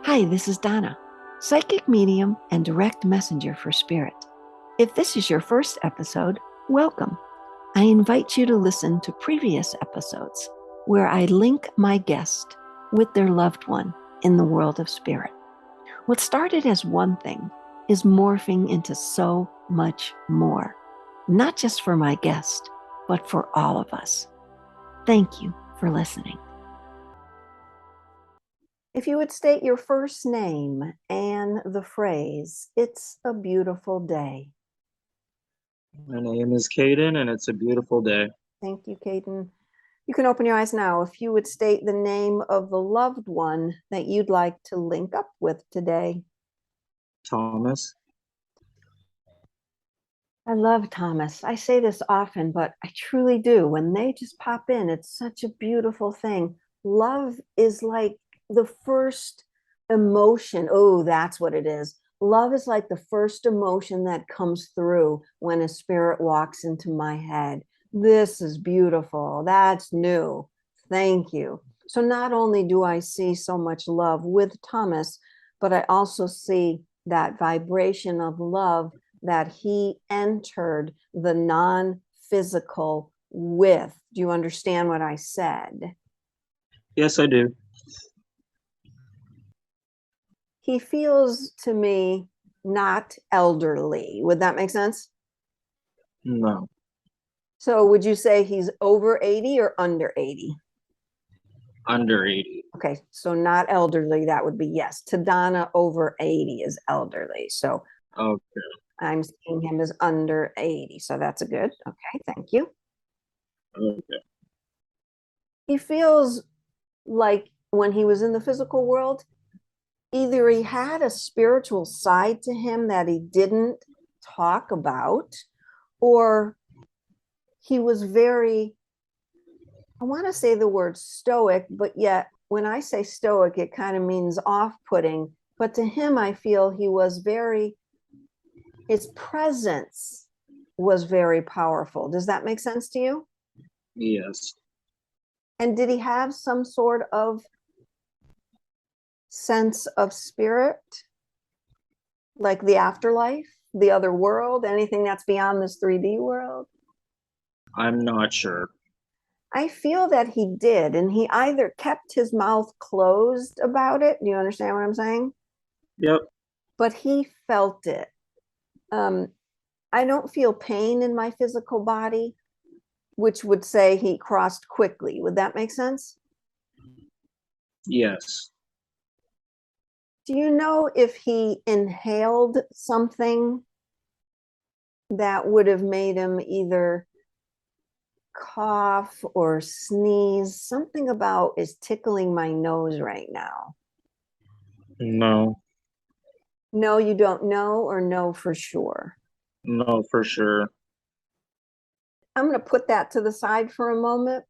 Hi, this is Donna, psychic medium and direct messenger for spirit. If this is your first episode, welcome. I invite you to listen to previous episodes where I link my guest with their loved one in the world of spirit. What started as one thing is morphing into so much more, not just for my guest, but for all of us. Thank you for listening. If you would state your first name and the phrase, "It's a beautiful day." My name is Caden, and it's a beautiful day. Thank you, Caden. You can open your eyes now. If you would state the name of the loved one that you'd like to link up with today. Thomas. I love Thomas. I say this often, but I truly do. When they just pop in, it's such a beautiful thing. Love is like the first emotion. Oh, that's what it is. Love is like the first emotion that comes through when a spirit walks into my head. This is beautiful. That's new. Thank you. So not only do I see so much love with Thomas, but I also see that vibration of love that he entered the non-physical with. Do you understand what I said? Yes, I do. He feels to me not elderly. Would that make sense? No. So would you say he's over 80 or under 80? Under 80. Okay, so not elderly, that would be yes. To Donna, over 80 is elderly. So Okay. I'm seeing him as under 80. So that's a good. Okay, thank you. Okay. He feels like when he was in the physical world, either he had a spiritual side to him that he didn't talk about, or he was very, I want to say the word stoic, but yet when I say stoic, it kind of means off-putting. But to him, I feel he was very, his presence was very powerful. Does that make sense to you? Yes. And did he have some sort of sense of spirit, like the afterlife, the other world, anything that's beyond this 3D world? I'm not sure. I feel that he did, and he either kept his mouth closed about it. Do you understand what I'm saying? Yep. But he felt it. Um, I don't feel pain in my physical body, which would say he crossed quickly. Would that make sense? Yes. Do you know if he inhaled something that would have made him either cough or sneeze? Something about is tickling my nose right now. No. No, you don't know, or no for sure? No, for sure. I'm going to put that to the side for a moment,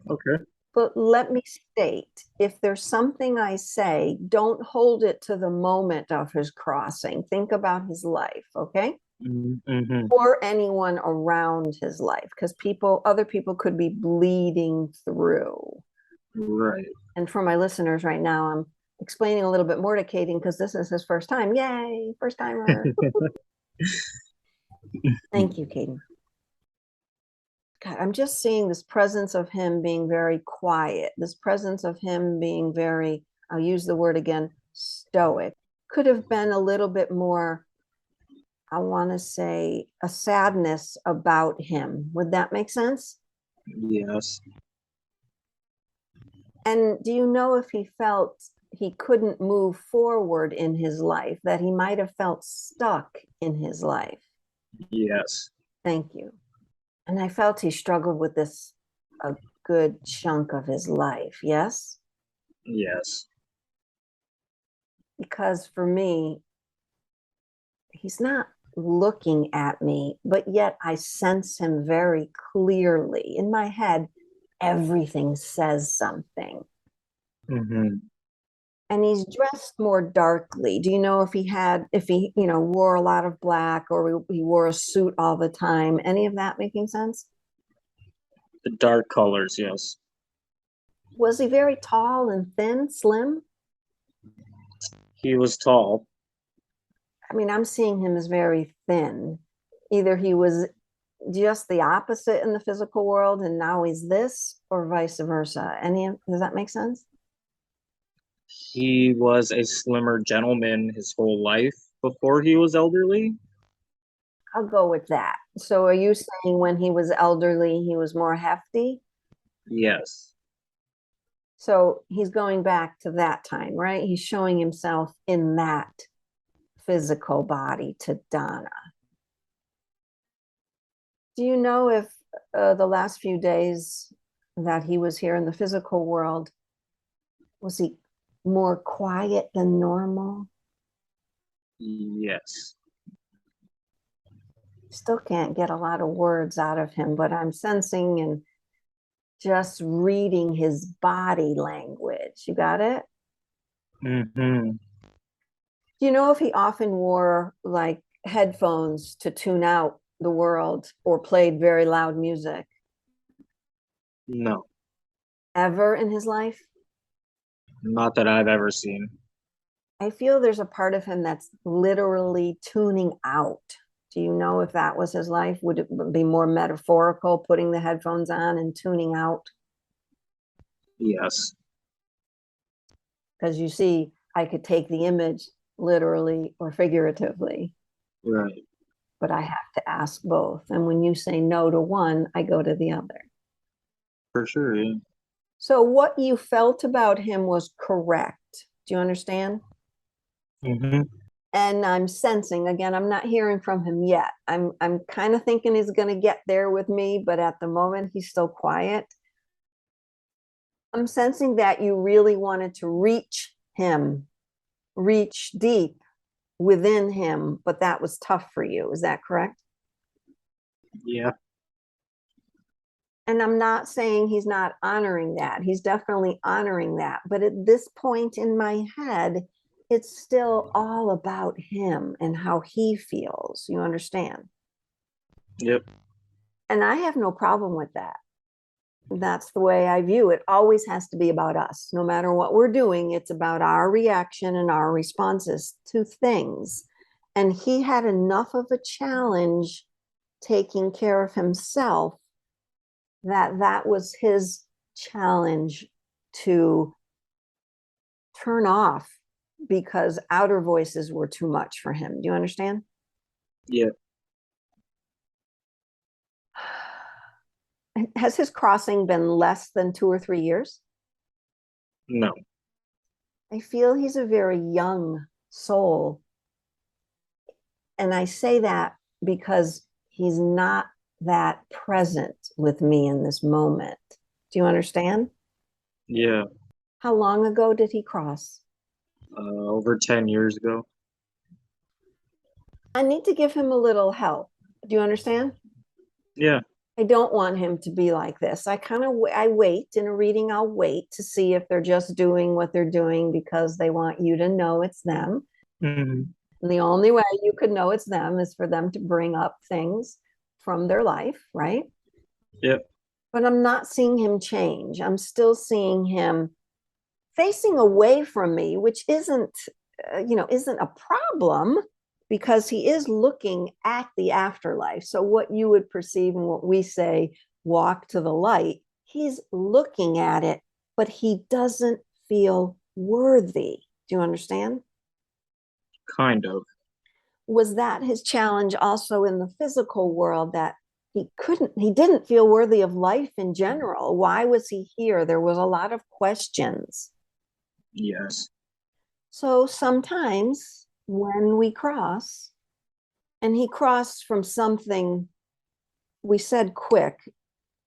Okay. but let me state, if there's something I say, don't hold it to the moment of his crossing. Think about his life, okay? Mm-hmm. Or anyone around his life, because other people could be bleeding through. Right. And for my listeners right now, I'm explaining a little bit more to Caden because this is his first time. Yay, first timer. Thank you, Caden. God, I'm just seeing this presence of him being very quiet, this presence of him being very, I'll use the word again, stoic. Could have been a little bit more, I want to say, a sadness about him. Would that make sense? Yes. And do you know if he felt he couldn't move forward in his life, that he might have felt stuck in his life? Yes. Thank you. And I felt he struggled with this a good chunk of his life. Yes? Yes. Because for me, he's not looking at me, but yet I sense him very clearly. In my head, everything says something. Mm-hmm. And he's dressed more darkly. Do you know if he wore a lot of black, or he wore a suit all the time? Any of that making sense? The dark colors, yes. Was he very tall and thin, slim? He was tall. I mean, I'm seeing him as very thin. Either he was just the opposite in the physical world and now he's this, or vice versa. Does that make sense? He was a slimmer gentleman his whole life before he was elderly. I'll go with that. So are you saying when he was elderly, he was more hefty? Yes. So he's going back to that time, right? He's showing himself in that physical body to Donna. Do you know if the last few days that he was here in the physical world, was he more quiet than normal? Yes. Still can't get a lot of words out of him, but I'm sensing and just reading his body language. You got it? Mm-hmm. Do you know if he often wore like headphones to tune out the world or played very loud music No, ever in his life? not that I've ever seen. I feel there's a part of him that's literally tuning out. Do you know if that was his life? Would it be more metaphorical, putting the headphones on and tuning out? Yes. Because you see, I could take the image literally or figuratively, Right. but I have to ask both. And when you say no to one, I go to the other. For sure, yeah. So what you felt about him was correct. Do you understand? Mm-hmm. And I'm sensing, again, I'm not hearing from him yet. I'm kind of thinking he's going to get there with me, but at the moment he's still quiet. I'm sensing that you really wanted to reach him, reach deep within him, but that was tough for you. Is that correct? Yeah. And I'm not saying he's not honoring that. He's definitely honoring that. But at this point in my head, it's still all about him and how he feels. You understand? Yep. And I have no problem with that. That's the way I view it. Always has to be about us. No matter what we're doing, it's about our reaction and our responses to things. And he had enough of a challenge taking care of himself that was his challenge to turn off because outer voices were too much for him. Do you understand? Yeah. Has his crossing been less than 2 or 3 years? No. I feel he's a very young soul. And I say that because he's not that present with me in this moment. Do you understand? Yeah. How long ago did he cross? Over 10 years ago. I need to give him a little help. Do you understand? Yeah. I don't want him to be like this. I wait in a reading. I'll wait to see if they're just doing what they're doing because they want you to know it's them. Mm-hmm. And the only way you could know it's them is for them to bring up things from their life, right? Yep. But I'm not seeing him change. I'm still seeing him facing away from me, which isn't a problem because he is looking at the afterlife. So what you would perceive and what we say, walk to the light, he's looking at it, but he doesn't feel worthy. Do you understand? Kind of. Was that his challenge also in the physical world, that he didn't feel worthy of life in general? Why was he here? There was a lot of questions. Yes. So sometimes when we cross, and he crossed from something we said quick,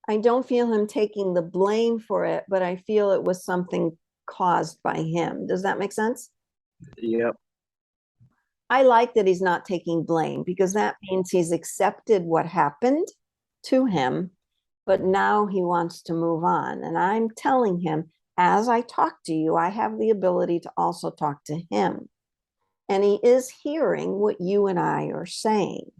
I don't feel him taking the blame for it, but I feel it was something caused by him. Does that make sense? Yep. I like that he's not taking blame because that means he's accepted what happened to him, but now he wants to move on. And I'm telling him, as I talk to you, I have the ability to also talk to him. And he is hearing what you and I are saying.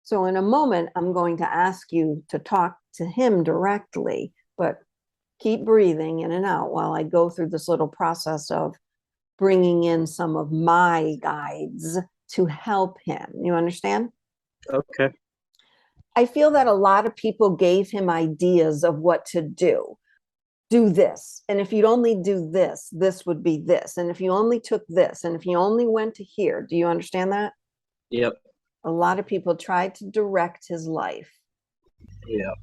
So in a moment, I'm going to ask you to talk to him directly, but keep breathing in and out while I go through this little process of bringing in some of my guides to help him. You understand? Okay. I feel that a lot of people gave him ideas of what to do. Do this. And if you'd only do this, this would be this. And if you only took this, and if you only went to here, do you understand that? Yep. A lot of people tried to direct his life. Yeah.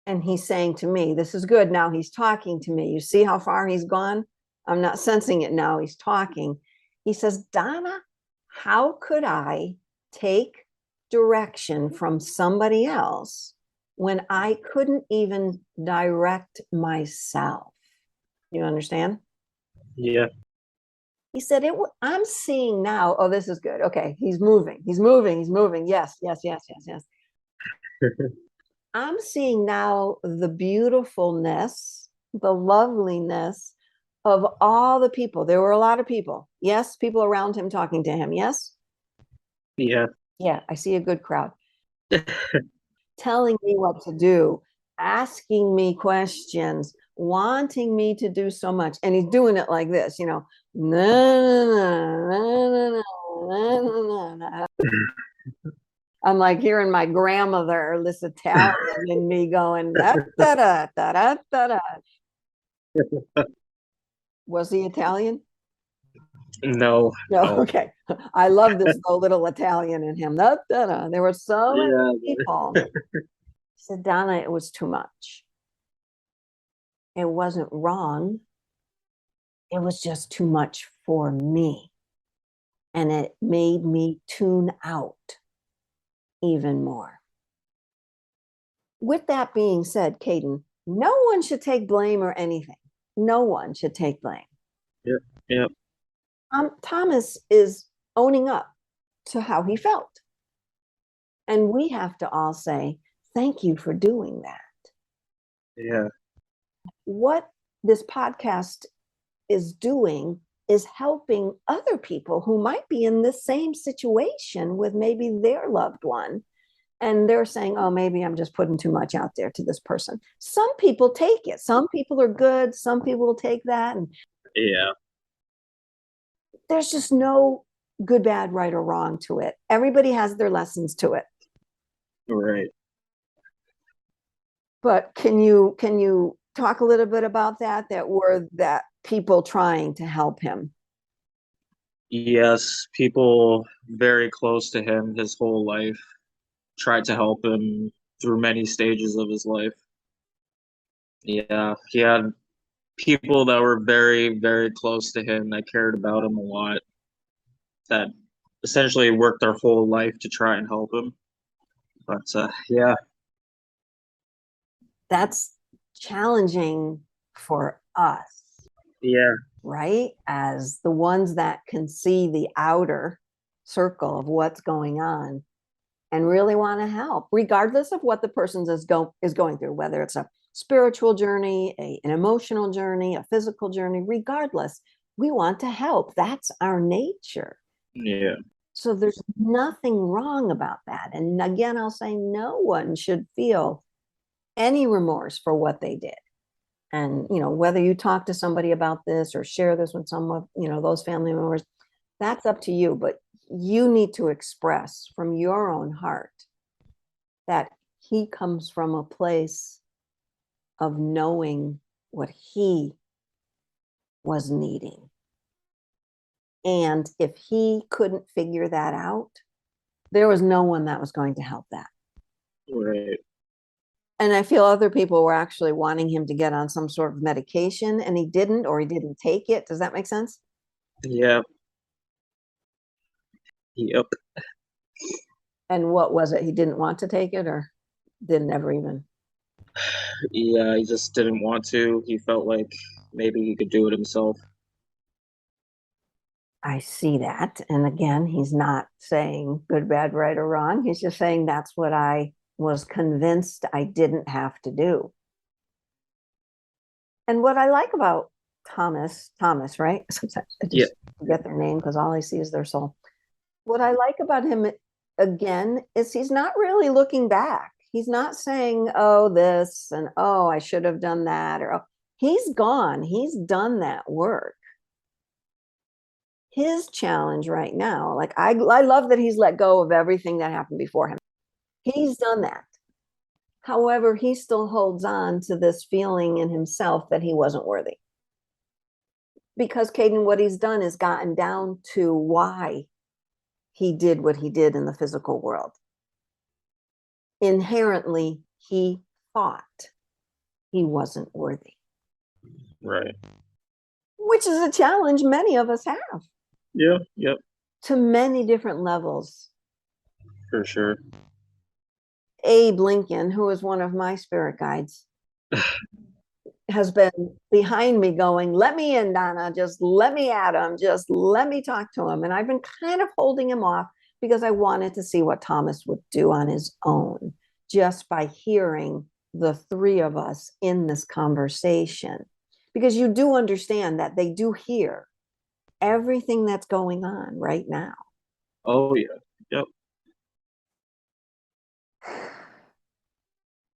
And he's saying to me, this is good. Now he's talking to me. You see how far he's gone? I'm not sensing it now. He's talking. He says, Donna, how could I take direction from somebody else when I couldn't even direct myself? You understand? Yeah. He said, I'm seeing now. Oh, this is good. Okay. He's moving. He's moving. He's moving. Yes, yes, yes, yes, yes. I'm seeing now the beautifulness, the loveliness of all the people. There were a lot of people. Yes, people around him talking to him. Yes. Yeah. Yeah, I see a good crowd telling me what to do, asking me questions, wanting me to do so much. And he's doing it like this, you know. I'm like hearing my grandmother, this Italian in me going, da, da, da, da, da, da, da. Was he Italian? No. No, No. okay. I love this little Italian in him. Da, da, da. There were so many Yeah. people. I said, Donna, it was too much. It wasn't wrong. It was just too much for me. And it made me tune out even more. With that being said, Caden, no one should take blame or anything. No one should take blame. Yep. Yep. Thomas is owning up to how he felt. And we have to all say, thank you for doing that. Yeah. What this podcast is doing is helping other people who might be in the same situation with maybe their loved one. And they're saying, oh, maybe I'm just putting too much out there to this person. Some people take it. Some people are good. Some people will take that. And Yeah. there's just no good, bad, right, or wrong to it. Everybody has their lessons to it. Right. But can you talk a little bit about that were that people trying to help him? Yes, people very close to him his whole life tried to help him through many stages of his life. Yeah, he had people that were very, very close to him that cared about him a lot, that essentially worked their whole life to try and help him. But yeah, That's challenging for us, yeah, right? As the ones that can see the outer circle of what's going on and really want to help, regardless of what the person is going through, whether it's a spiritual journey, an emotional journey, a physical journey, regardless, we want to help. That's our nature. yeah, So there's nothing wrong about that. And again, I'll say no one should feel any remorse for what they did. And, you know, whether you talk to somebody about this or share this with someone, you know, those family members, that's up to you. But you need to express from your own heart that he comes from a place of knowing what he was needing. And if he couldn't figure that out, there was no one that was going to help that. right. And I feel other people were actually wanting him to get on some sort of medication and he didn't, or he didn't take it. Does that make sense? Yeah, yep. And what was it? He didn't want to take it or didn't ever even? Yeah, he just didn't want to. He felt like maybe he could do it himself. I see that. And again, he's not saying good, bad, right, or wrong. He's just saying that's what I was convinced I didn't have to do. And what I like about Thomas, right? Sometimes I Yeah, just forget their name because all I see is their soul. What I like about him again is he's not really looking back. He's not saying, oh, this and oh, I should have done that. Or oh, he's gone. He's done that work. His challenge right now, like I love that he's let go of everything that happened before him. He's done that. However, he still holds on to this feeling in himself that he wasn't worthy. Because Caden, what he's done is gotten down to why he did what he did in the physical world. Inherently, he thought he wasn't worthy. Right. Which is a challenge many of us have. Yeah, yep. To many different levels. For sure. Abe Lincoln, who is one of my spirit guides, has been behind me going, let me in, Donna, just let me at him, just let me talk to him. And I've been kind of holding him off because I wanted to see what Thomas would do on his own, just by hearing the three of us in this conversation. Because you do understand that they do hear everything that's going on right now. Oh, yeah. Yep.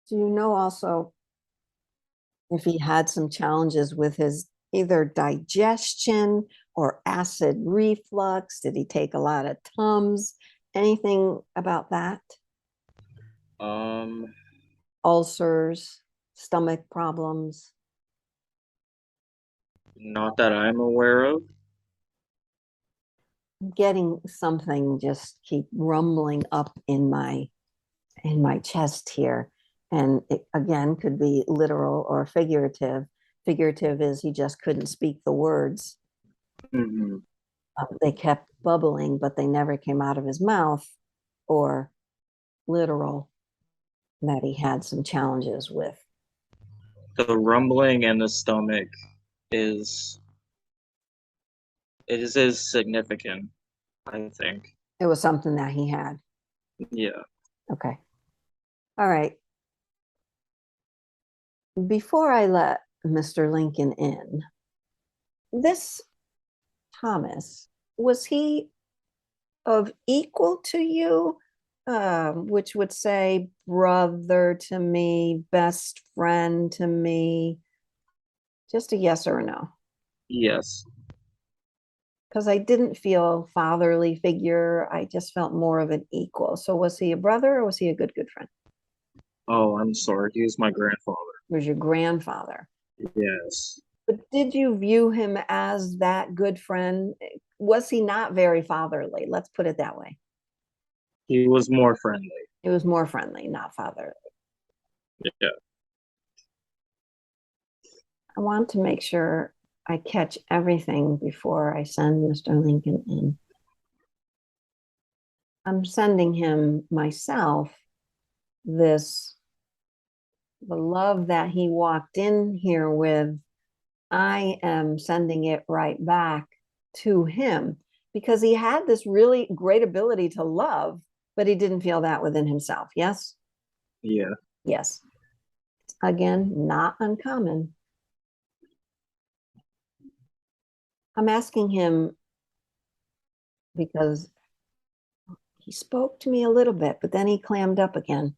Do you know also if he had some challenges with his either digestion or acid reflux? Did he take a lot of Tums? Anything about that? Um, Ulcers, stomach problems? Not that I'm aware of. Getting something just keep rumbling up in my chest here. And it again could be literal or figurative. Figurative is he just couldn't speak the words. Mm-hmm. They kept bubbling, but they never came out of his mouth, or literal, that he had some challenges with. The rumbling in the stomach is is significant, I think. It was something that he had. Yeah. Okay. All right. Before I let Mr. Lincoln in, this Thomas, was he of equal to you? Which would say brother to me, best friend to me? Just a yes or a no. Yes. Because I didn't feel fatherly figure. I just felt more of an equal. So was he a brother or was he a good friend? Oh, I'm sorry. He was my grandfather. Was your grandfather? Yes. But did you view him as that good friend? Was he not very fatherly? Let's put it that way. He was more friendly. He was more friendly, not fatherly. Yeah. I want to make sure I catch everything before I send Mr. Lincoln in. I'm sending him myself this, the love that he walked in here with. I am sending it right back to him because he had this really great ability to love, but he didn't feel that within himself. Yes? Yeah. Yes. Again, not uncommon. I'm asking him because he spoke to me a little bit, but then he clammed up again.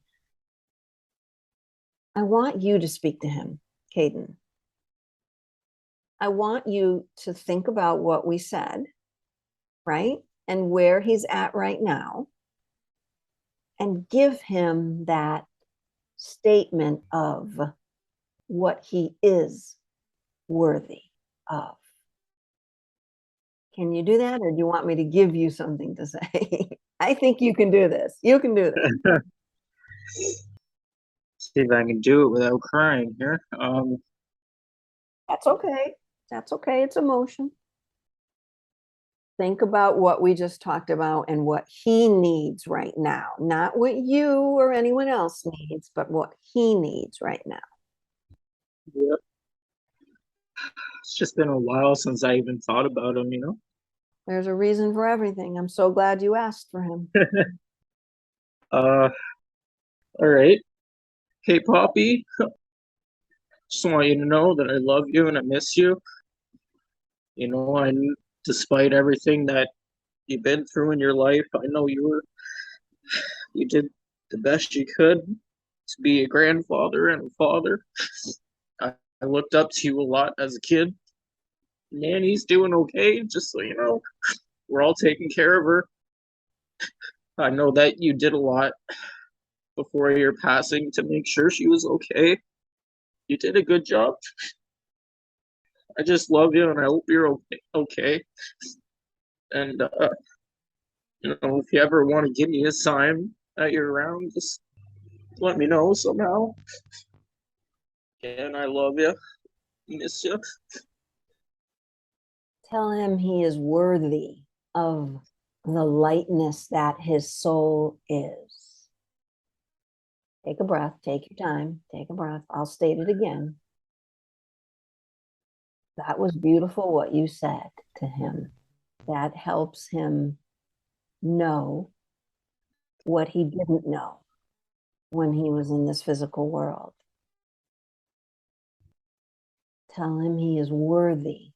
I want you to speak to him, Caden. I want you to think about what we said, right? And where he's at right now, and give him that statement of what he is worthy of. Can you do that? Or do you want me to give you something to say? I think you can do this. You can do this. See if I can do it without crying here. That's okay. That's okay. It's emotion. Think about what we just talked about and what he needs right now. Not what you or anyone else needs, but what he needs right now. Yeah. It's just been a while since I even thought about him, There's a reason for everything. I'm so glad you asked for him. All right. Hey, Poppy. Just want you to know that I love you and I miss you. I, despite everything that you've been through in your life, I know you did the best you could to be a grandfather and a father. I looked up to you a lot as a kid. Nanny's doing okay, just so you know. We're all taking care of her. I know that you did a lot before your passing to make sure she was okay. You did a good job. I just love you and I hope you're okay. And, if you ever want to give me a sign that you're around, just let me know somehow. And I love you. Miss you. Tell him he is worthy of the lightness that his soul is. Take a breath, take your time, take a breath. I'll state it again. That was beautiful what you said to him. That helps him know what he didn't know when he was in this physical world. Tell him he is worthy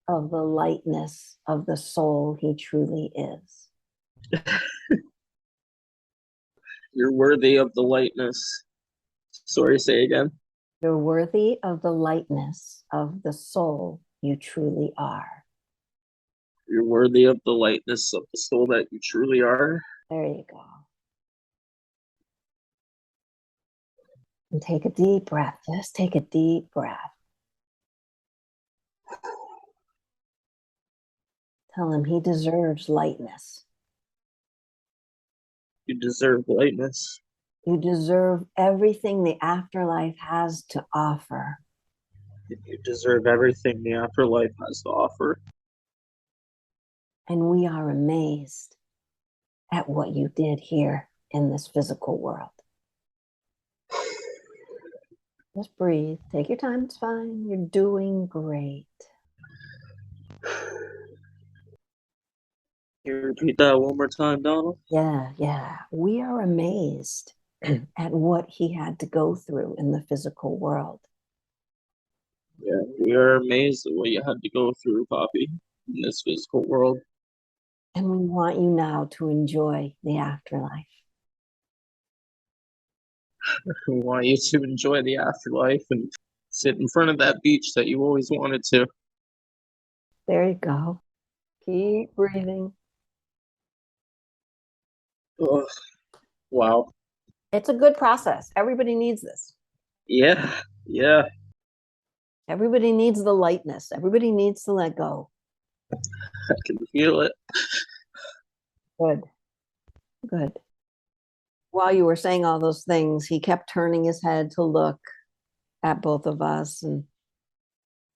of the lightness of the soul he truly is. You're worthy of the lightness. Sorry, say again. You're worthy of the lightness of the soul you truly are. You're worthy of the lightness of the soul that you truly are. There you go. And take a deep breath. Just take a deep breath. Tell him he deserves lightness. You deserve lightness. You deserve everything the afterlife has to offer. You deserve everything the afterlife has to offer. And we are amazed at what you did here in this physical world. Just breathe. Take your time. It's fine. You're doing great. Can you repeat that one more time, Donna? Yeah. We are amazed at what he had to go through in the physical world. Yeah, we are amazed at what you had to go through, Poppy, in this physical world. And we want you now to enjoy the afterlife. We want you to enjoy the afterlife and sit in front of that beach that you always wanted to. There you go. Keep breathing. Oh, wow. It's a good process. Everybody needs this. Yeah. Everybody needs the lightness. Everybody needs to let go. I can feel it. Good. While you were saying all those things, he kept turning his head to look at both of us, and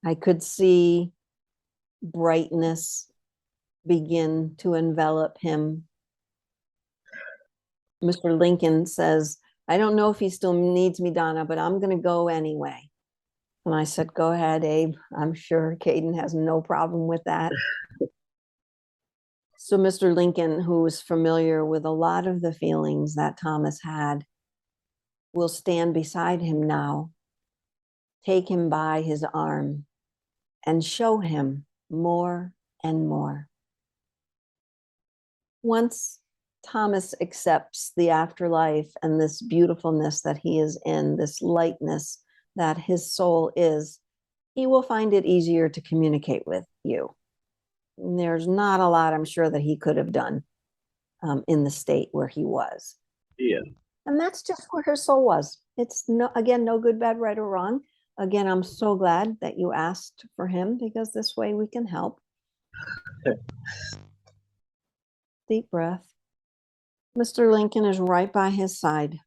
I could see brightness begin to envelop him. Mr. Lincoln says, I don't know if he still needs me, Donna, but I'm going to go anyway. And I said, go ahead, Abe. I'm sure Caden has no problem with that. So Mr. Lincoln, who was familiar with a lot of the feelings that Thomas had, will stand beside him now, take him by his arm, and show him more and more. Once Thomas accepts the afterlife and this beautifulness that he is in, this lightness that his soul is, he will find it easier to communicate with you. There's not a lot, I'm sure, that he could have done in the state where he was. Yeah. And that's just where her soul was. It's no, again, no good, bad, right, or wrong. Again, I'm so glad that you asked for him, because this way we can help. Deep breath. Mr. Lincoln is right by his side,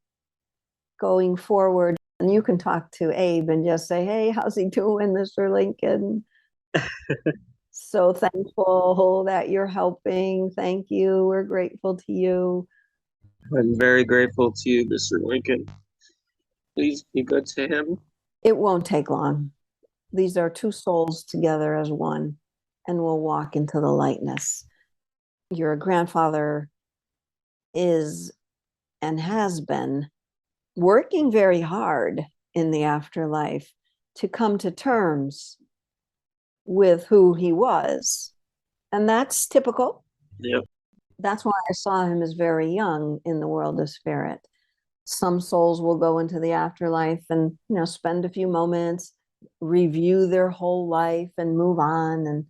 going forward. And you can talk to Abe and just say, hey, how's he doing, Mr. Lincoln? So thankful that you're helping. Thank you. We're grateful to you. I'm very grateful to you, Mr. Lincoln. Please be good to him. It won't take long. These are two souls together as one, and we'll walk into the lightness. Your grandfather is and has been working very hard in the afterlife to come to terms with who he was. And that's typical. Yep. That's why I saw him as very young in the world of spirit. Some souls will go into the afterlife and, spend a few moments, review their whole life and move on. And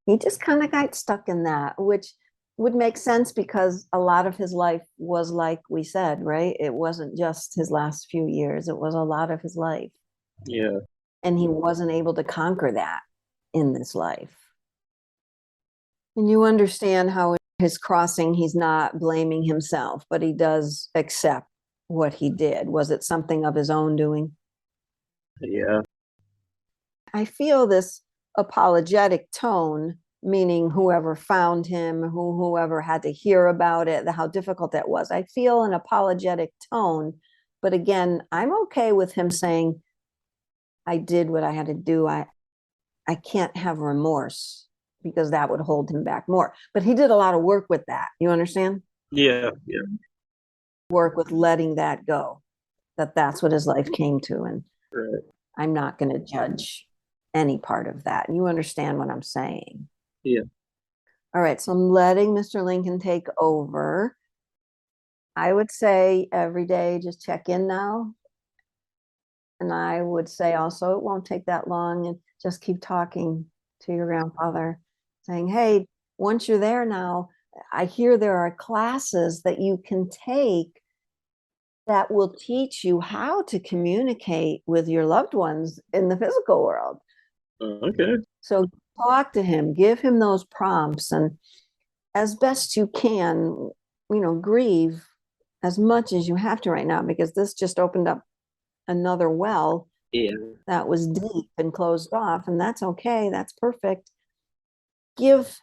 he just kind of got stuck in that, which would make sense because a lot of his life was like we said, right? It wasn't just his last few years, it was a lot of his life. Yeah. And he wasn't able to conquer that in this life. And you understand how in his crossing, he's not blaming himself, but he does accept what he did. Was it something of his own doing? Yeah. I feel this apologetic tone, meaning whoever found him, whoever had to hear about it, how difficult that was. I feel an apologetic tone. But again, I'm okay with him saying, I did what I had to do. I can't have remorse because that would hold him back more. But he did a lot of work with that. You understand? Yeah. Yeah. Work with letting that go, that's what his life came to. And Right. I'm not going to judge any part of that. You understand what I'm saying? Yeah. All right. So I'm letting Mr. Lincoln take over. I would say every day, just check in now. And I would say also, it won't take that long, and just keep talking to your grandfather, saying, hey, once you're there now, I hear there are classes that you can take that will teach you how to communicate with your loved ones in the physical world. Okay. So talk to him, give him those prompts, and as best you can, grieve as much as you have to right now, because this just opened up another well Yeah. that was deep and closed off, and that's okay. That's perfect. Give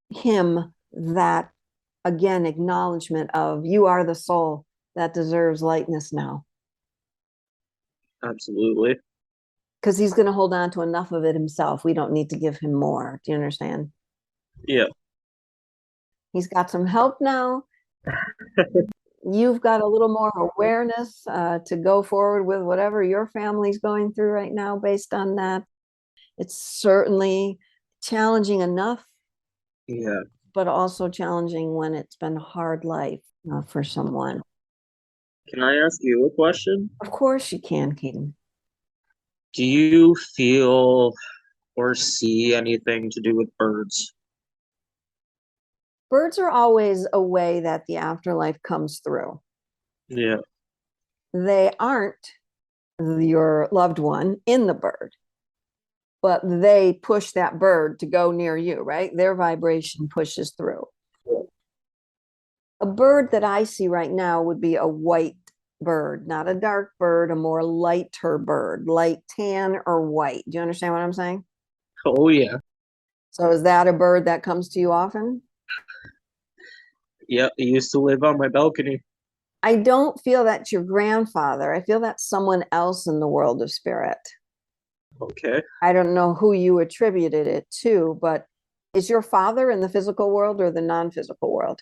him that, again, acknowledgement of you are the soul that deserves lightness now, Absolutely. because he's going to hold on to enough of it himself. We don't need to give him more. Do you understand? Yeah. He's got some help now. You've got a little more awareness to go forward with whatever your family's going through right now based on that. It's certainly challenging enough, Yeah. but also challenging when it's been a hard life for someone. Can I ask you a question? Of course you can, Keaton. Do you feel or see anything to do with birds? Birds are always a way that the afterlife comes through. Yeah. They aren't your loved one in the bird, but they push that bird to go near you, right? Their vibration pushes through. A bird that I see right now would be a white bird, not a dark bird, a more lighter bird, light tan or white. Do you understand what I'm saying? Oh yeah. So is that a bird that comes to you often? Yeah. He used to live on my balcony. I don't feel that's your grandfather. I feel that's someone else in the world of spirit. Okay. I don't know who you attributed it to, but is your father in the physical world or the non-physical world?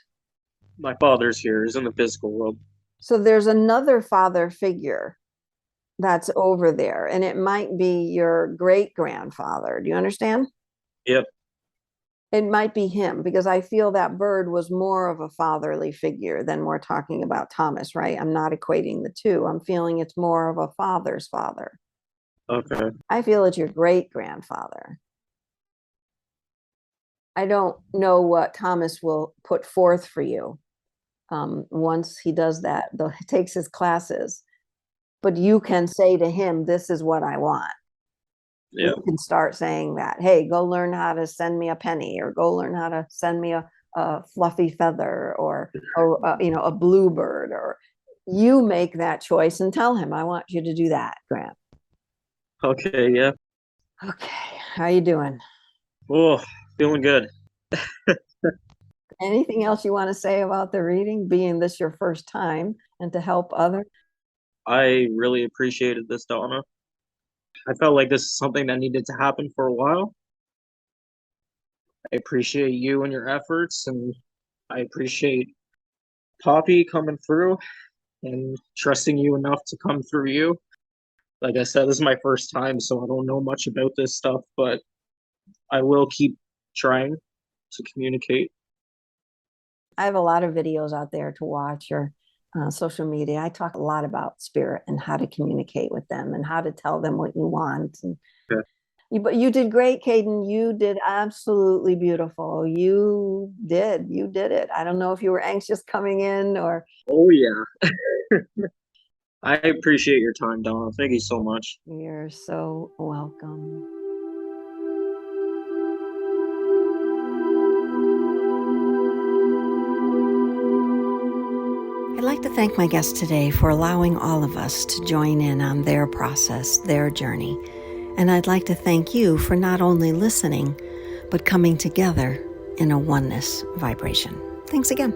My father's here. He's in the physical world. So there's another father figure that's over there, and it might be your great grandfather. Do you understand? Yep. It might be him, because I feel that bird was more of a fatherly figure than we're talking about Thomas, right? I'm not equating the two. I'm feeling it's more of a father's father. Okay. I feel it's your great grandfather. I don't know what Thomas will put forth for you once he does that, though he takes his classes. But you can say to him, this is what I want. You Yep. can start saying that, hey, go learn how to send me a penny, or go learn how to send me a fluffy feather, or a bluebird, or you make that choice and tell him, I want you to do that, Grant. Okay. Yeah. Okay, how you doing? Oh, feeling good. Anything else you want to say about the reading, being this your first time, and to help others? I really appreciated this, Donna. I felt like this is something that needed to happen for a while. I appreciate you and your efforts, and I appreciate Poppy coming through and trusting you enough to come through you. Like I said, this is my first time, so I don't know much about this stuff, but I will keep trying to communicate. I have a lot of videos out there to watch, or social media. I talk a lot about spirit and how to communicate with them and how to tell them what you want. And Okay. But you did great, Caden. You did absolutely beautiful. You did it. I don't know if you were anxious coming in or Oh yeah. I appreciate your time, Donna. Thank you so much. you're so welcome. I'd like to thank my guest today for allowing all of us to join in on their process, their journey. And I'd like to thank you for not only listening, but coming together in a oneness vibration. Thanks again.